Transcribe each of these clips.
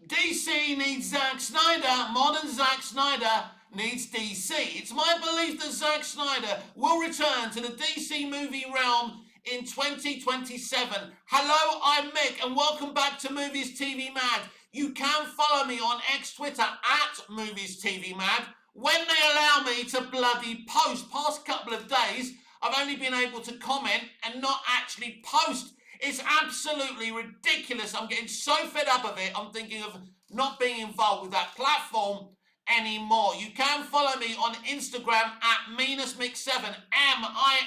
DC needs Zack Snyder. Modern Zack Snyder needs DC. It's my belief that Zack Snyder will return to the DC movie realm in 2027. Hello, I'm Mick, and welcome back to Movies TV Mad. You can follow me on X Twitter at Movies TV Mad when they allow me to bloody post. Past couple of days, I've only been able to comment and not actually post. It's absolutely ridiculous. I'm getting so fed up of it. I'm thinking of not being involved with that platform anymore. You can follow me on Instagram at MinusMick7,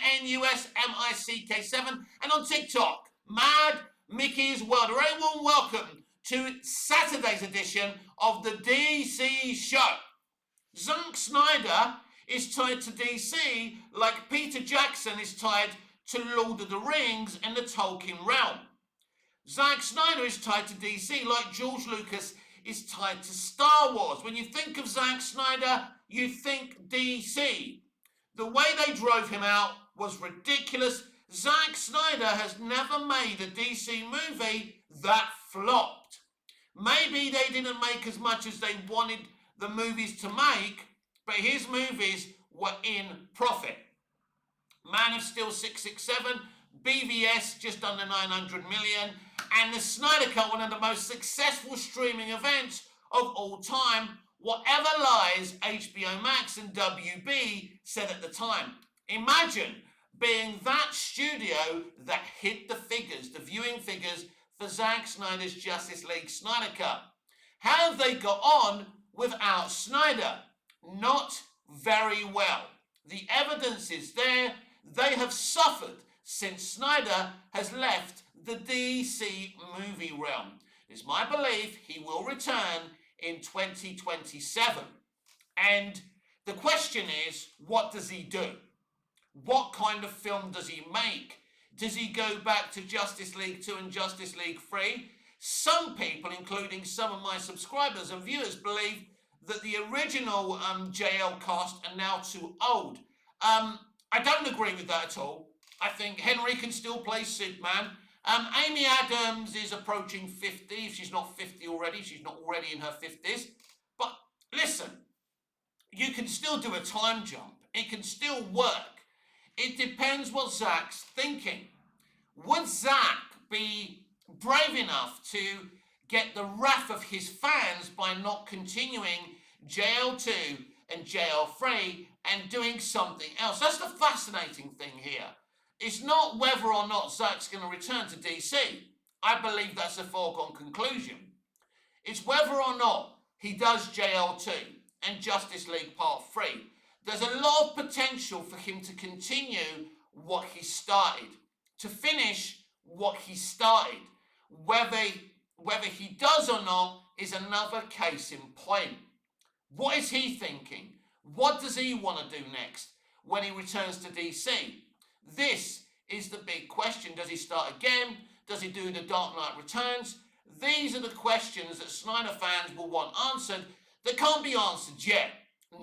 MinusMick7, and on TikTok, Mad Mickey's World. A very warm welcome to Saturday's edition of the DC Show. Zack Snyder is tied to DC like Peter Jackson is tied to Lord of the Rings and the Tolkien realm. Zack Snyder is tied to DC like George Lucas is tied to Star Wars. When you think of Zack Snyder, you think DC. The way they drove him out was ridiculous. Zack Snyder has never made a DC movie that flopped. Maybe they didn't make as much as they wanted the movies to make, but his movies were in profit. Man of Steel 667, BVS just under 900 million, and the Snyder Cut, one of the most successful streaming events of all time, whatever lies HBO Max and WB said at the time. Imagine being that studio that hit the figures, the viewing figures for Zack Snyder's Justice League Snyder Cut. How have they got on without Snyder? Not very well. The evidence is there. They have suffered since Snyder has left the DC movie realm. It's my belief he will return in 2027. And the question is, what does he do? What kind of film does he make? Does he go back to Justice League 2 and Justice League 3? Some people, including some of my subscribers and viewers, believe that the original JL cast are now too old. I don't agree with that at all. I think Henry can still play Superman. Amy Adams is approaching 50. If she's not 50 already, she's not already in her 50s. But listen, you can still do a time jump. It can still work. It depends what Zack's thinking. Would Zack be brave enough to get the wrath of his fans by not continuing JL2 and JL3 and doing something else? That's the fascinating thing here. It's not whether or not Zack's going to return to DC. I believe that's a foregone conclusion. It's whether or not he does JL2 and Justice League Part 3. There's a lot of potential for him to continue what he started, to finish what he started. Whether he does or not is another case in point. What is he thinking? What does he want to do next when he returns to DC? This is the big question. Does he start again? Does he do the Dark Knight Returns? These are the questions that Snyder fans will want answered that can't be answered yet.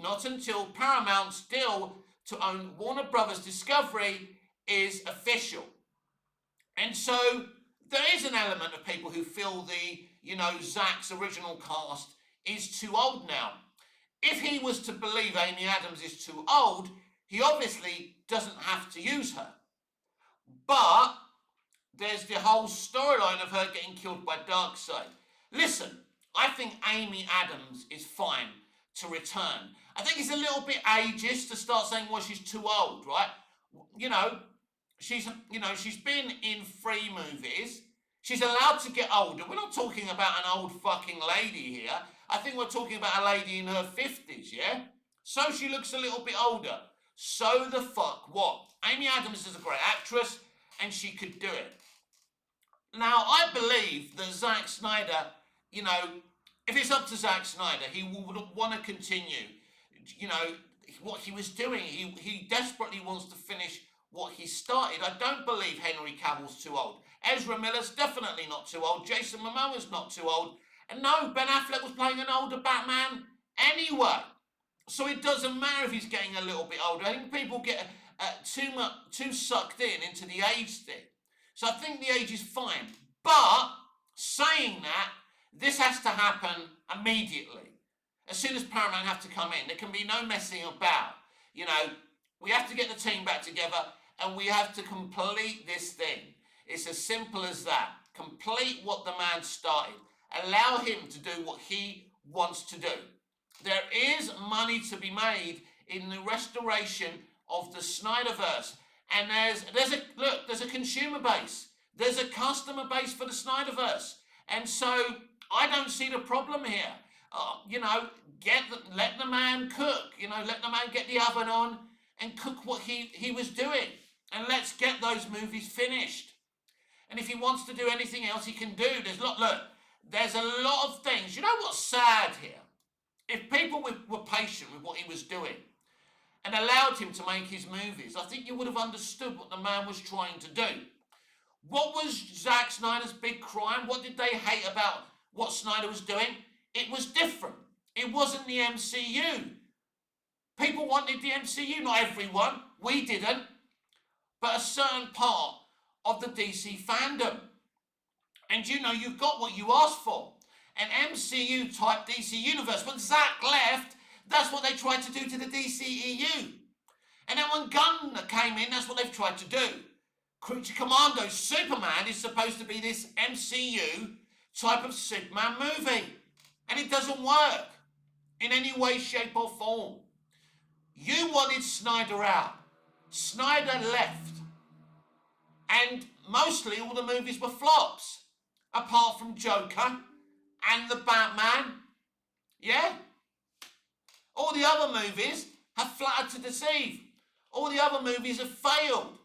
Not until Paramount's deal to own Warner Brothers Discovery is official. And so there is an element of people who feel Zack's original cast is too old now. If he was to believe Amy Adams is too old, he obviously doesn't have to use her. But there's the whole storyline of her getting killed by Darkseid. Listen, I think Amy Adams is fine to return. I think it's a little bit ageist to start saying, well, she's too old, right? She's been in 3 movies. She's allowed to get older. We're not talking about an old fucking lady here. I think we're talking about a lady in her 50s, yeah? So she looks a little bit older. So the fuck what? Amy Adams is a great actress, and she could do it. Now, I believe that Zack Snyder, if it's up to Zack Snyder, he would want to continue, what he was doing. He desperately wants to finish what he started. I don't believe Henry Cavill's too old. Ezra Miller's definitely not too old. Jason Momoa's not too old. And no, Ben Affleck was playing an older Batman anyway. So it doesn't matter if he's getting a little bit older. I think people get too sucked into the age thing. So I think the age is fine. But saying that, This has to happen immediately. As soon as Paramount have to come in, there can be no messing about. You know, we have to get the team back together and we have to complete this thing. It's as simple as that. Complete what the man started. Allow him to do what he wants to do. There is money to be made in the restoration of the Snyderverse. And there's a consumer base. There's a customer base for the Snyderverse. And so I don't see the problem here. Let the man cook. Let the man get the oven on and cook what he was doing. And let's get those movies finished. And if he wants to do anything else, he can do. There's a lot of things. You know what's sad here? If people were patient with what he was doing and allowed him to make his movies, I think you would have understood what the man was trying to do. What was Zack Snyder's big crime? What did they hate about what Snyder was doing? It was different. It wasn't the MCU. People wanted the MCU, not everyone. We didn't. But a certain part of the DC fandom. And you've got what you asked for. An MCU type DC universe. When Zack left, that's what they tried to do to the DCEU. And then when Gunn came in, that's what they've tried to do. Creature Commando Superman is supposed to be this MCU type of Superman movie. And it doesn't work in any way, shape or form. You wanted Snyder out. Snyder left. And mostly all the movies were flops. Apart from Joker and the Batman. Yeah? All the other movies have flattered to deceive. All the other movies have failed.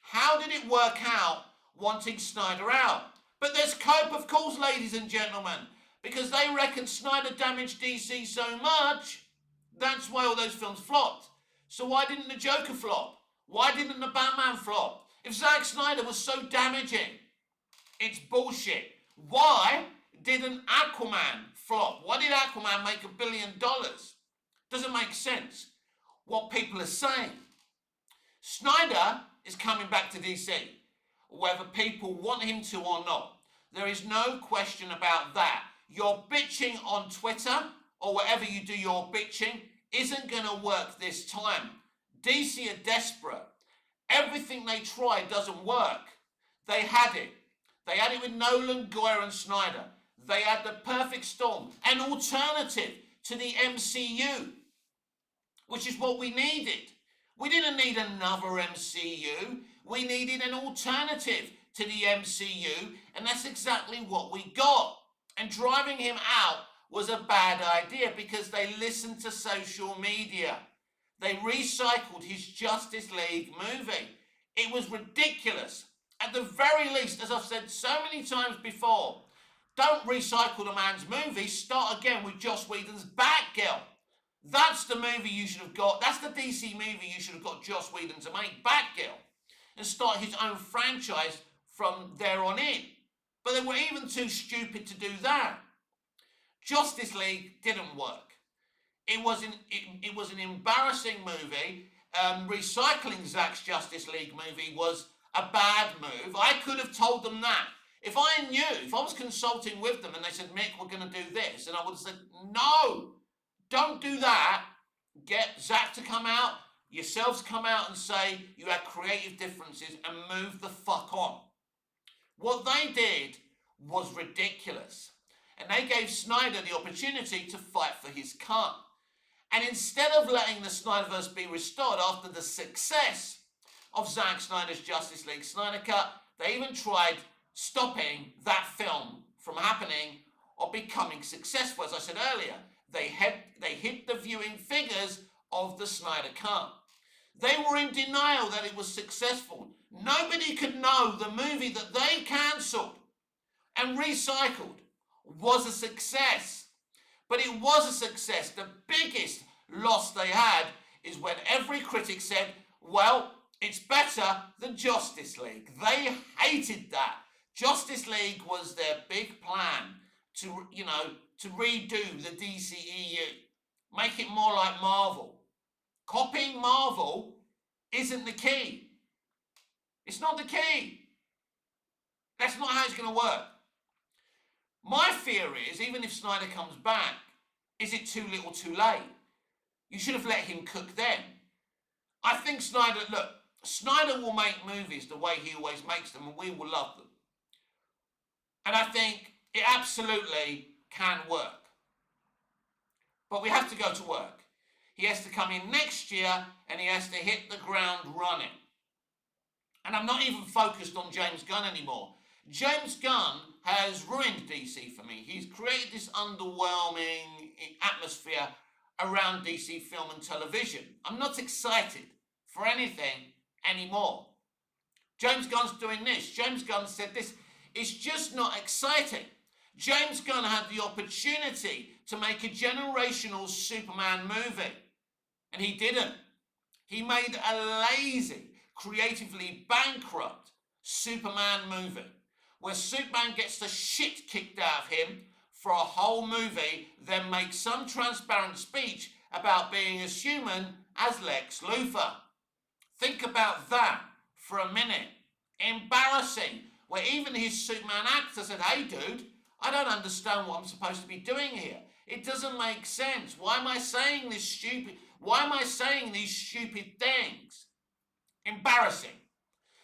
How did it work out wanting Snyder out? But there's cope, of course, ladies and gentlemen, because they reckon Snyder damaged DC so much, that's why all those films flopped. So why didn't the Joker flop? Why didn't the Batman flop? If Zack Snyder was so damaging, it's bullshit. Why didn't Aquaman flop? Why did Aquaman make $1 billion? Doesn't make sense what people are saying. Snyder is coming back to DC, whether people want him to or not. There is no question about that. Your bitching on Twitter or wherever you do your bitching isn't going to work this time. DC are desperate. Everything they try doesn't work. They had it. They had it with Nolan, Goyer and Snyder. They had the perfect storm, an alternative to the MCU, which is what we needed. We didn't need another MCU. We needed an alternative to the MCU, and that's exactly what we got. And driving him out was a bad idea because they listened to social media. They recycled his Justice League movie. It was ridiculous. At the very least, as I've said so many times before, don't recycle the man's movie. Start again with Joss Whedon's Batgirl. That's the movie you should have got. That's the DC movie you should have got Joss Whedon to make, Batgirl, and start his own franchise from there on in. But they were even too stupid to do that. Justice League didn't work. It was an embarrassing movie. Recycling Zack's Justice League movie was a bad move. I could have told them that. If I was consulting with them and they said, Mick, we're going to do this, and I would have said, no, don't do that. Get Zack to come out, yourselves come out and say you had creative differences and move the fuck on. What they did was ridiculous. And they gave Snyder the opportunity to fight for his cut. And instead of letting the Snyderverse be restored after the success of Zack Snyder's Justice League Snyder Cut, they even tried stopping that film from happening or becoming successful. As I said earlier, they hit the viewing figures of the Snyder Cut. They were in denial that it was successful. Nobody could know the movie that they cancelled and recycled was a success. But it was a success. The biggest loss they had is when every critic said, well, it's better than Justice League. They hated that. Justice League was their big plan to redo the DCEU. Make it more like Marvel. Copying Marvel isn't the key. It's not the key. That's not how it's going to work. My fear is, even if Snyder comes back, is it too little too late? You should have let him cook then. I think Snyder will make movies the way he always makes them, and we will love them. And I think it absolutely can work. But we have to go to work. He has to come in next year and he has to hit the ground running. And I'm not even focused on James Gunn anymore. James Gunn has ruined DC for me. He's created this underwhelming atmosphere around DC film and television. I'm not excited for anything anymore. James Gunn's doing this. James Gunn said this. It's just not exciting. James Gunn had the opportunity to make a generational Superman movie, and he didn't. He made a lazy, creatively bankrupt Superman movie, where Superman gets the shit kicked out of him for a whole movie, then makes some transparent speech about being as human as Lex Luthor. Think about that for a minute. Embarrassing. Where even his Superman actor said, hey dude, I don't understand what I'm supposed to be doing here. It doesn't make sense. Why am I saying these stupid things? Embarrassing.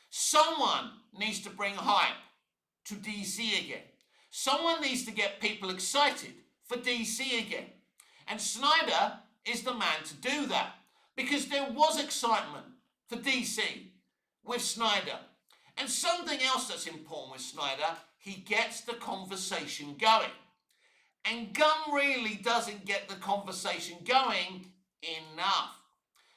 Someone needs to bring hype to DC again. Someone needs to get people excited for DC again. And Snyder is the man to do that. Because there was excitement for DC with Snyder. And something else that's important with Snyder, he gets the conversation going. And Gunn really doesn't get the conversation going enough.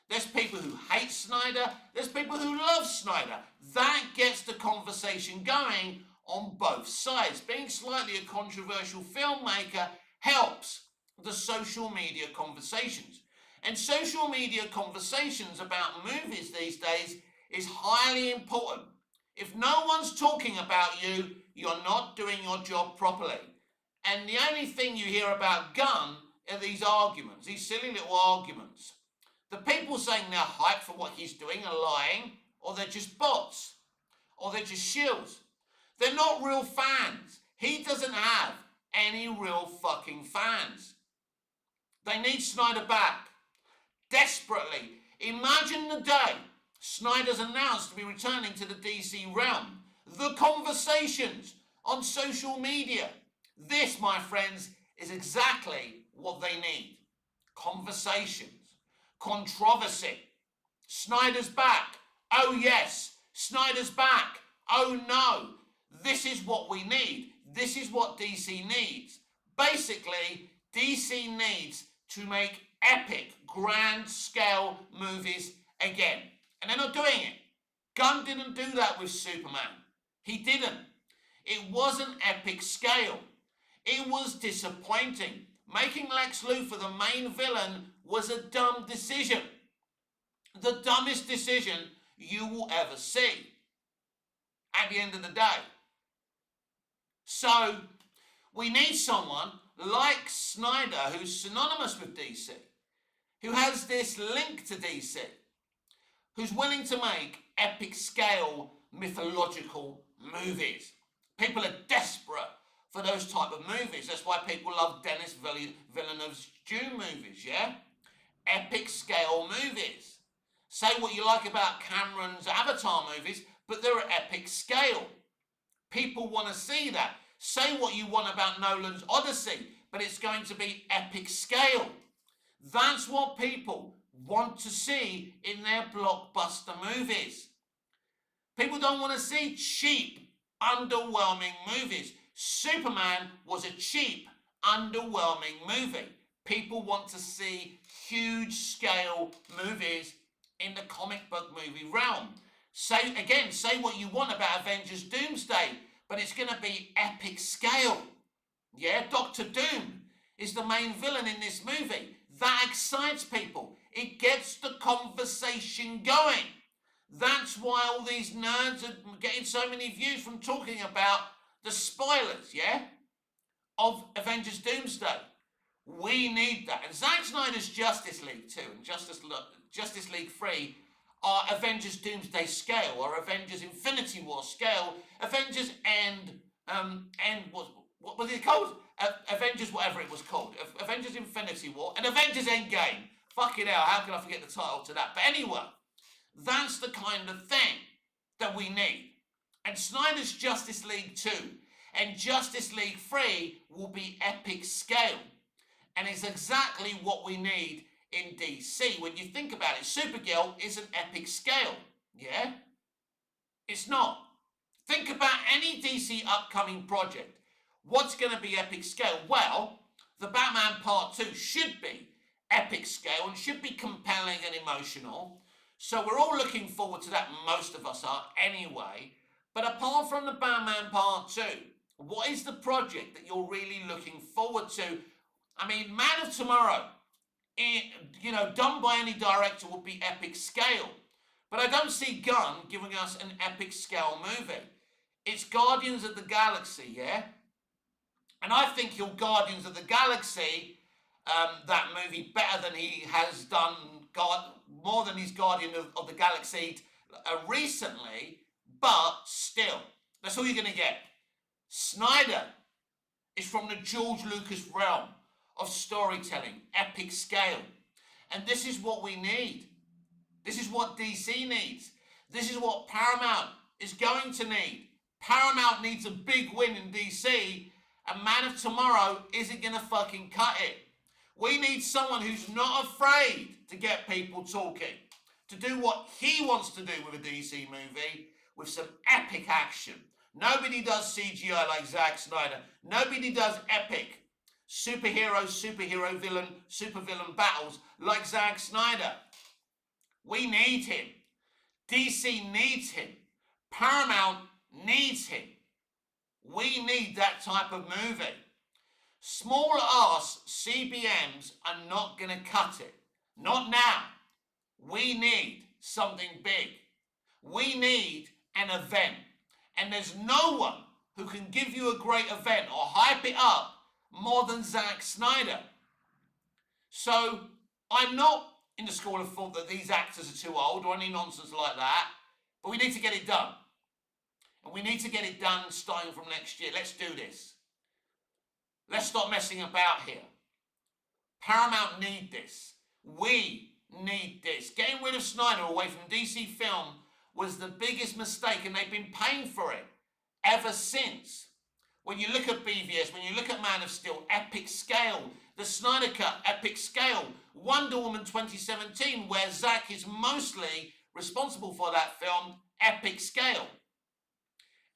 There's people who hate Snyder, there's people who love Snyder. That gets the conversation going on both sides. Being slightly a controversial filmmaker helps the social media conversations. And social media conversations about movies these days is highly important. If no one's talking about you, you're not doing your job properly. And the only thing you hear about Gunn are these arguments, these silly little arguments. The people saying they're hyped for what he's doing are lying, or they're just bots, or they're just shills. They're not real fans. He doesn't have any real fucking fans. They need Snyder back. Desperately. Imagine the day Snyder's announced to be returning to the DC realm. The conversations on social media. This, my friends, is exactly what they need. Conversations. Controversy. Snyder's back. Oh yes, Snyder's back. Oh no, this is what we need. This is what DC needs. Basically, DC needs to make epic, grand scale movies again. And they're not doing it. Gunn didn't do that with Superman. He didn't. It wasn't epic scale. It was disappointing. Making Lex Luthor the main villain was a dumb decision. The dumbest decision you will ever see at the end of the day. So, we need someone like Snyder, who's synonymous with DC, who has this link to DC, who's willing to make epic scale mythological movies. People are desperate for those type of movies. That's why people love Denis Villeneuve's Dune movies, yeah? Epic scale movies. Say what you like about Cameron's Avatar movies, but they're at epic scale. People want to see that. Say what you want about Nolan's Odyssey, but it's going to be epic scale. That's what people want to see in their blockbuster movies. People don't want to see cheap, underwhelming movies. Superman was a cheap, underwhelming movie. People want to see huge scale movies in the comic book movie realm. Say what you want about Avengers Doomsday, but it's going to be epic scale. Yeah, Doctor Doom is the main villain in this movie. That excites people. It gets the conversation going. That's why all these nerds are getting so many views from talking about the spoilers, yeah, of Avengers Doomsday. We need that. And Zack Snyder's Justice League 2 and Justice League 3 are Avengers Doomsday scale, or Avengers Infinity War scale, Avengers what was it called? Avengers, whatever it was called, Avengers Infinity War, and Avengers Endgame. Fucking hell, how can I forget the title to that? But anyway, that's the kind of thing that we need. And Snyder's Justice League 2 and Justice League 3 will be epic scale. And it's exactly what we need in DC. When you think about it, Supergirl is an epic scale. Yeah? It's not. Think about any DC upcoming project. What's going to be epic scale? Well, the Batman Part 2 should be epic scale and should be compelling and emotional. So we're all looking forward to that. Most of us are anyway. But apart from the Batman Part 2, what is the project that you're really looking forward to? I mean, Man of Tomorrow, done by any director would be epic scale. But I don't see Gunn giving us an epic scale movie. It's Guardians of the Galaxy, yeah? And I think your Guardians of the Galaxy, that movie, better than he has done, more than his Guardian of the Galaxy recently, but still, that's all you're going to get. Snyder is from the George Lucas realm of storytelling, epic scale. And this is what we need. This is what DC needs. This is what Paramount is going to need. Paramount needs a big win in DC, and Man of Tomorrow isn't going to fucking cut it. We need someone who's not afraid to get people talking, to do what he wants to do with a DC movie, with some epic action. Nobody does CGI like Zack Snyder. Nobody does epic superhero villain, supervillain battles like Zack Snyder. We need him. DC needs him. Paramount needs him. We need that type of movie. Small ass CBMs are not going to cut it. Not now. We need something big. We need an event. And there's no one who can give you a great event or hype it up more than Zack Snyder. So I'm not in the school of thought that these actors are too old or any nonsense like that, but we need to get it done. And we need to get it done starting from next year. Let's do this. Let's stop messing about here. Paramount need this. We need this. Getting rid of Snyder away from DC film was the biggest mistake, and they've been paying for it ever since. When you look at BVS, when you look at Man of Steel, epic scale. The Snyder Cut, epic scale. Wonder Woman 2017, where Zack is mostly responsible for that film, epic scale.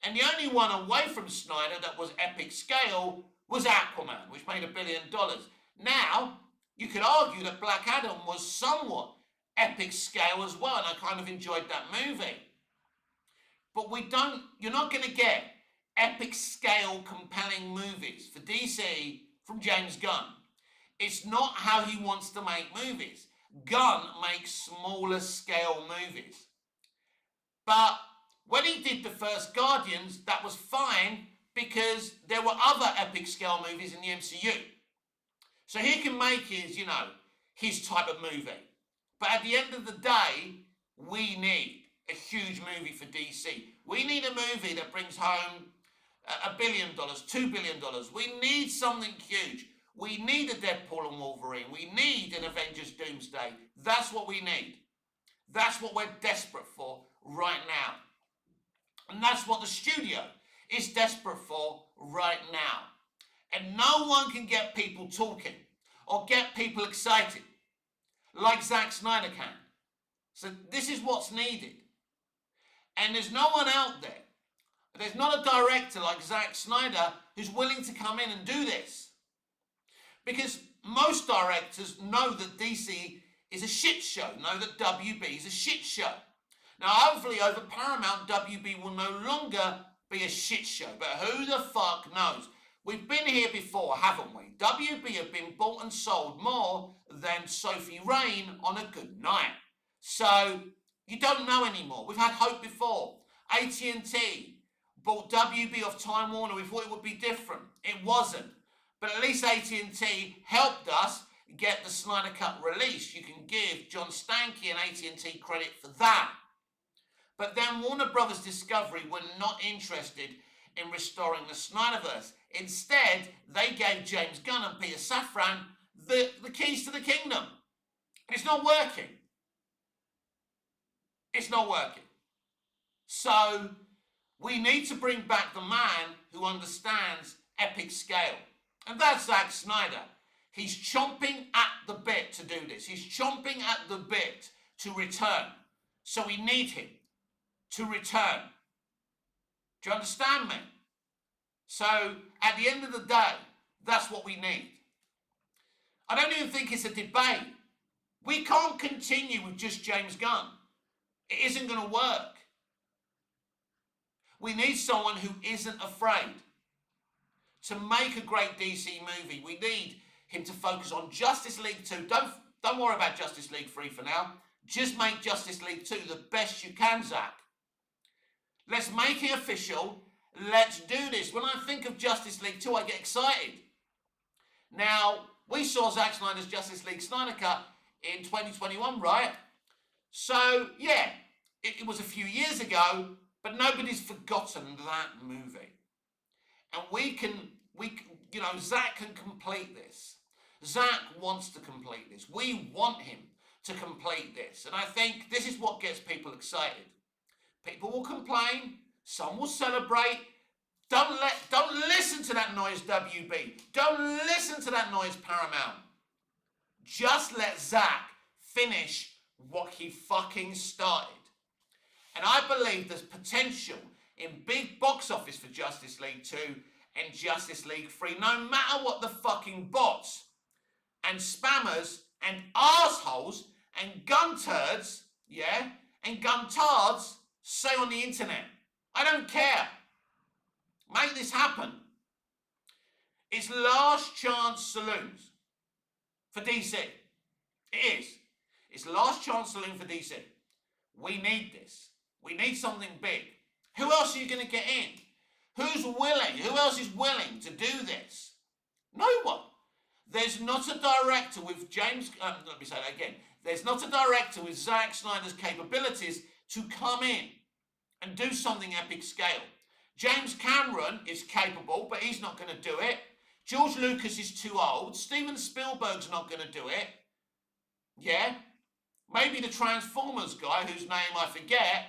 And the only one away from Snyder that was epic scale was Aquaman, which made $1 billion. Now, you could argue that Black Adam was somewhat epic scale as well, and I kind of enjoyed that movie. But you're not going to get epic scale compelling movies for DC from James Gunn. It's not how he wants to make movies. Gunn makes smaller scale movies. But when he did the first Guardians, that was fine because there were other epic scale movies in the MCU. So he can make his type of movie. But at the end of the day, we need a huge movie for DC. We need a movie that brings home $1 billion, $2 billion. We need something huge. We need a Deadpool and Wolverine. We need an Avengers Doomsday. That's what we need. That's what we're desperate for right now. And that's what the studio is desperate for right now. And no one can get people talking or get people excited like Zack Snyder can. So this is what's needed. And there's no one out there. There's not a director like Zack Snyder who's willing to come in and do this. Because most directors know that DC is a shit show, know that WB is a shit show. Now, hopefully, over Paramount, WB will no longer be a shit show. But who the fuck knows? We've been here before, haven't we? WB have been bought and sold more than Sophie Rain on a good night. So, you don't know anymore. We've had hope before. AT&T bought WB off Time Warner. We thought it would be different. It wasn't. But at least AT&T helped us get the Snyder Cut released. You can give John Stankey and AT&T credit for that. But then Warner Brothers Discovery were not interested in restoring the Snyderverse. Instead, they gave James Gunn and Peter Safran the keys to the kingdom. And it's not working. It's not working. So we need to bring back the man who understands epic scale. And that's Zack Snyder. He's chomping at the bit to do this. He's chomping at the bit to return. So we need him to return. Do you understand me? So at the end of the day, that's what we need. I don't even think it's a debate. We can't continue with just James Gunn. It isn't going to work. We need someone who isn't afraid to make a great DC movie. We need him to focus on Justice League 2. Don't worry about Justice League 3 for now. Just make Justice League 2 the best you can, Zack. Let's make it official. Let's do this. When I think of Justice League 2, I get excited. Now, we saw Zack Snyder's Justice League Snyder Cut in 2021, right? So, yeah, it was a few years ago, but nobody's forgotten that movie. And Zack can complete this. Zack wants to complete this. We want him to complete this. And I think this is what gets people excited. People will complain. Some will celebrate. Don't listen to that noise, WB. Don't listen to that noise, Paramount. Just let Zack finish what he fucking started. And I believe there's potential in big box office for Justice League 2 and Justice League 3, no matter what the fucking bots and spammers and arseholes and gun turds, and gun tards say on the internet. I don't care. Make this happen. It's last chance saloons for DC. It is. It's last chance saloon for DC. We need this. We need something big. Who else are you going to get in? Who's willing? Who else is willing to do this? No one. There's not a director with let me say that again. There's not a director with Zack Snyder's capabilities to come in and do something epic scale. James Cameron is capable, but he's not going to do it. George Lucas is too old. Steven Spielberg's not going to do it. Yeah? Maybe the Transformers guy, whose name I forget,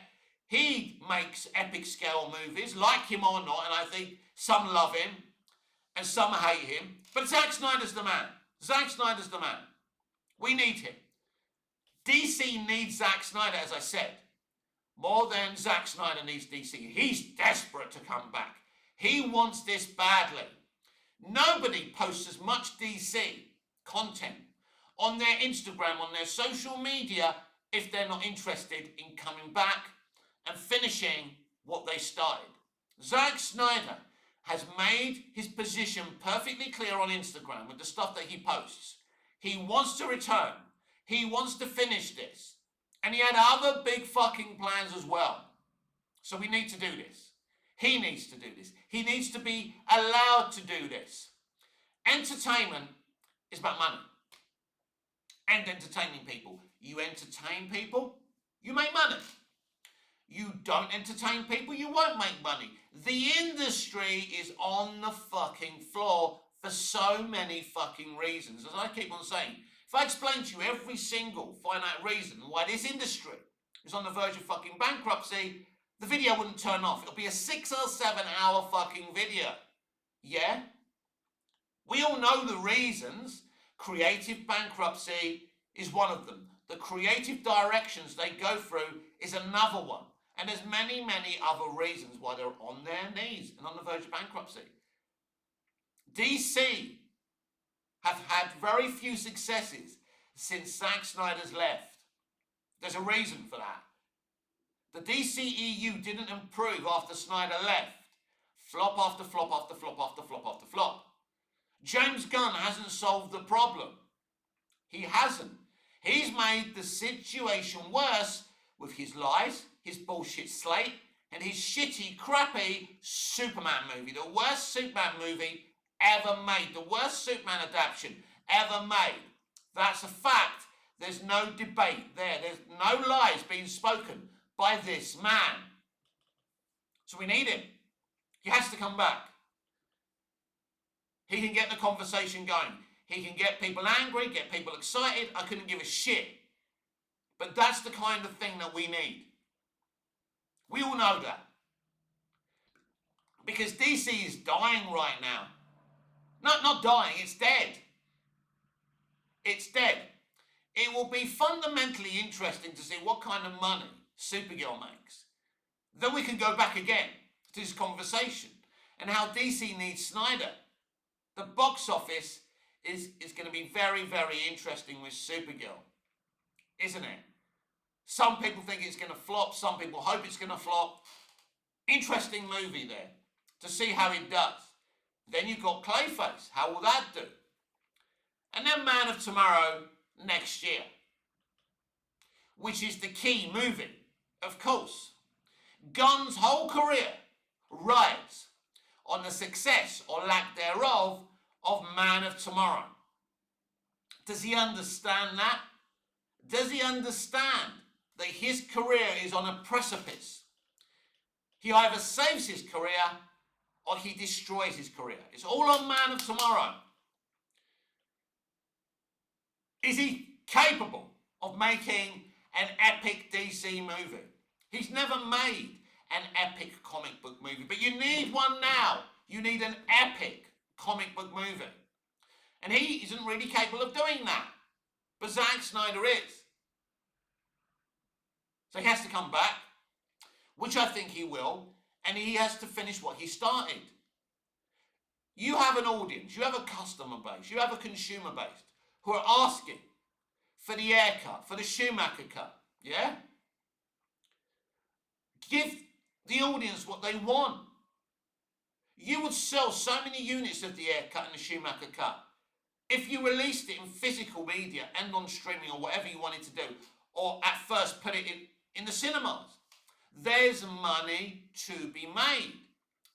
he makes epic scale movies, like him or not, and I think some love him and some hate him. But Zack Snyder's the man. Zack Snyder's the man. We need him. DC needs Zack Snyder, as I said, more than Zack Snyder needs DC. He's desperate to come back. He wants this badly. Nobody posts as much DC content on their Instagram, on their social media, if they're not interested in coming back and finishing what they started. Zack Snyder has made his position perfectly clear on Instagram with the stuff that he posts. He wants to return. He wants to finish this. And he had other big fucking plans as well. So we need to do this. He needs to do this. He needs to be allowed to do this. Entertainment is about money. And entertaining people. You entertain people, you make money. You don't entertain people, you won't make money. The industry is on the fucking floor for so many fucking reasons. As I keep on saying, if I explain to you every single finite reason why this industry is on the verge of fucking bankruptcy, the video wouldn't turn off. It'll be a 6 or 7 hour fucking video. Yeah? We all know the reasons. Creative bankruptcy is one of them. The creative directions they go through is another one. And there's many, many other reasons why they're on their knees and on the verge of bankruptcy. DC have had very few successes since Zack Snyder's left. There's a reason for that. The DCEU didn't improve after Snyder left. Flop after flop after flop after flop after flop. James Gunn hasn't solved the problem. He hasn't. He's made the situation worse with his lies, his bullshit slate, and his shitty, crappy Superman movie. The worst Superman movie ever made. The worst Superman adaptation ever made. That's a fact. There's no debate there. There's no lies being spoken by this man. So we need him. He has to come back. He can get the conversation going. He can get people angry, get people excited. I couldn't give a shit. But that's the kind of thing that we need. We all know that. Because DC is dying right now. Not dying, it's dead. It's dead. It will be fundamentally interesting to see what kind of money Supergirl makes. Then we can go back again to this conversation and how DC needs Snyder. The box office is going to be very, very interesting with Supergirl, isn't it? Some people think it's going to flop. Some people hope it's going to flop. Interesting movie there to see how it does. Then you've got Clayface. How will that do? And then Man of Tomorrow next year, which is the key movie, of course. Gunn's whole career rides on the success or lack thereof of Man of Tomorrow. Does he understand that? Does he understand that his career is on a precipice? He either saves his career or he destroys his career. It's all on Man of Tomorrow. Is he capable of making an epic DC movie? He's never made an epic comic book movie, but you need one now. You need an epic comic book movie. And he isn't really capable of doing that. But Zack Snyder is. So he has to come back, which I think he will, and he has to finish what he started. You have an audience, you have a customer base, you have a consumer base who are asking for the Air cut, for the Schumacher cut, yeah? Give the audience what they want. You would sell so many units of the Air cut and the Schumacher cut if you released it in physical media and on streaming or whatever you wanted to do, or at first put it in the cinemas. There's money to be made.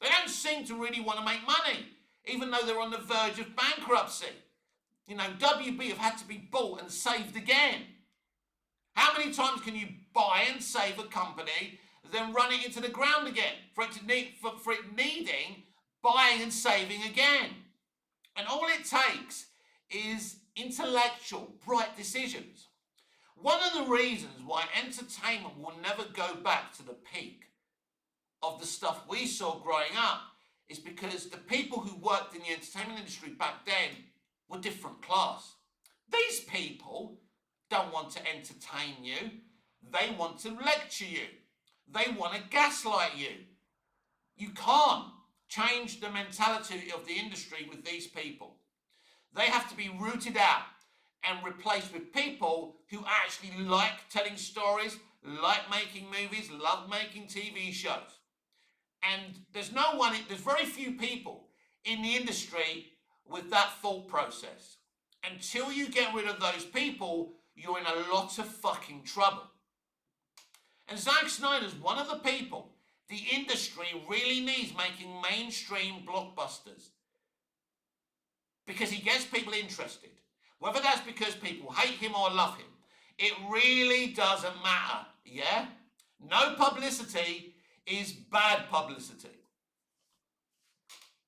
They don't seem to really want to make money, even though they're on the verge of bankruptcy. You know, WB have had to be bought and saved again. How many times can you buy and save a company, then run it into the ground again for it needing buying and saving again? And all it takes is intellectual, bright decisions. One of the reasons why entertainment will never go back to the peak of the stuff we saw growing up is because the people who worked in the entertainment industry back then were different class. These people don't want to entertain you. They want to lecture you. They want to gaslight you. You can't change the mentality of the industry with these people. They have to be rooted out and replaced with people who actually like telling stories, like making movies, love making TV shows. And there's very few people in the industry with that thought process. Until you get rid of those people, you're in a lot of fucking trouble. And Zack Snyder's one of the people the industry really needs making mainstream blockbusters. Because he gets people interested. Whether that's because people hate him or love him, it really doesn't matter, yeah? No publicity is bad publicity.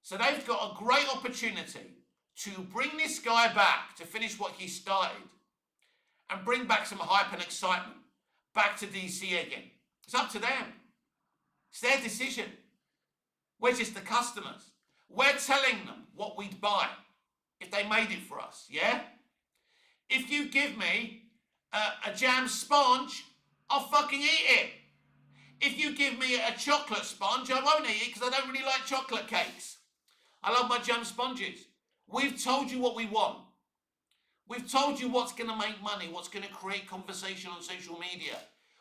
So they've got a great opportunity to bring this guy back to finish what he started and bring back some hype and excitement back to DC again. It's up to them. It's their decision. We're just the customers. We're telling them what we'd buy if they made it for us, yeah? If you give me a jam sponge, I'll fucking eat it. If you give me a chocolate sponge, I won't eat it because I don't really like chocolate cakes. I love my jam sponges. We've told you what we want. We've told you what's going to make money, what's going to create conversation on social media.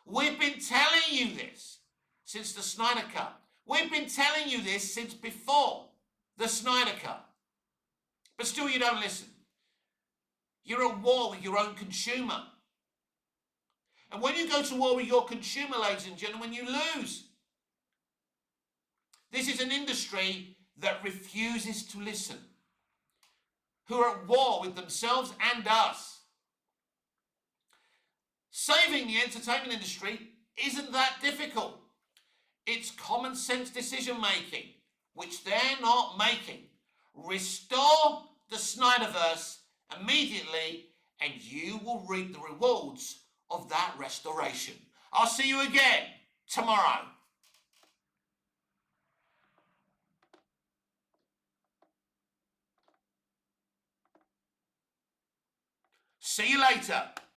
We've been telling you this since the Snyder Cut. We've been telling you this since before the Snyder Cut. But still you don't listen. You're at war with your own consumer. And when you go to war with your consumer, ladies and gentlemen, you lose. This is an industry that refuses to listen, who are at war with themselves and us. Saving the entertainment industry isn't that difficult. It's common sense decision making which they're not making. Restore the Snyderverse immediately, and you will reap the rewards of that restoration. I'll see you again tomorrow. See you later.